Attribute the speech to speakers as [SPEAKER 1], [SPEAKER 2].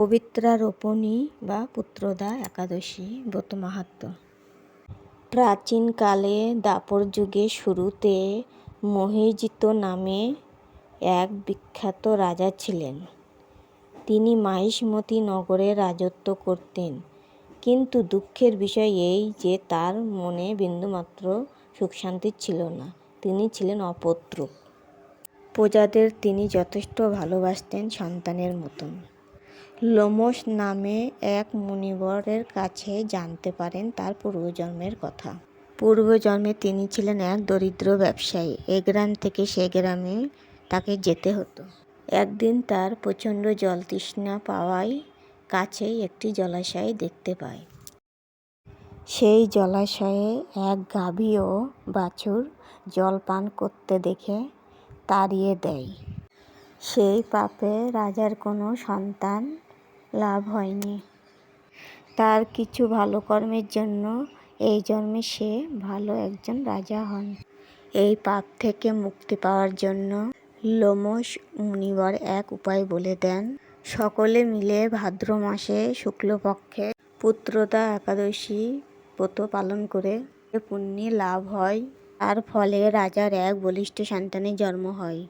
[SPEAKER 1] পবিত্রারোপণী বা পুত্রদা একাদশী ব্রত মাহাত্ম্য। প্রাচীনকালে দ্বাপর যুগের শুরুতে মহিজিৎ নামে এক বিখ্যাত রাজা ছিলেন। তিনি মাহিষ্মতি নগরে রাজত্ব করতেন। কিন্তু দুঃখের বিষয় এই যে তার মনে বিন্দুমাত্র সুখশান্তি ছিল না। তিনি ছিলেন অপত্রক। প্রজাদের তিনি যথেষ্ট ভালোবাসতেন সন্তানের মতন। লোমশ নামে এক মুনিবরের কাছে জানতে পারেন তার পূর্বজন্মের কথা। পূর্বজন্মে তিনি ছিলেন এক দরিদ্র ব্যবসায়ী। এ গ্রাম থেকে সে গ্রামে তাকে যেতে হতো। একদিন তার প্রচণ্ড জলতৃষ্ণা পাওয়ায় কাছেই একটি জলাশয় দেখতে পায়। সেই জলাশয়ে এক গাভী ও বাছুর জল পান করতে দেখে তাড়িয়ে দেয়। সেই পাপে রাজার কোনো সন্তান লাভ হয়নি। তার কিছু ভালো কর্মের জন্য এই জন্মে সে ভালো একজন রাজা হন। এই পাপ থেকে মুক্তি পাওয়ার জন্য লোমশ মুনিবর এক উপায় বলে দেন। সকলে মিলে ভাদ্র মাসে শুক্লপক্ষে পুত্রদা একাদশী ব্রত পালন করে পুণ্যে লাভ হয়। তার ফলে রাজার এক বলিষ্ঠ সন্তানের জন্ম হয়।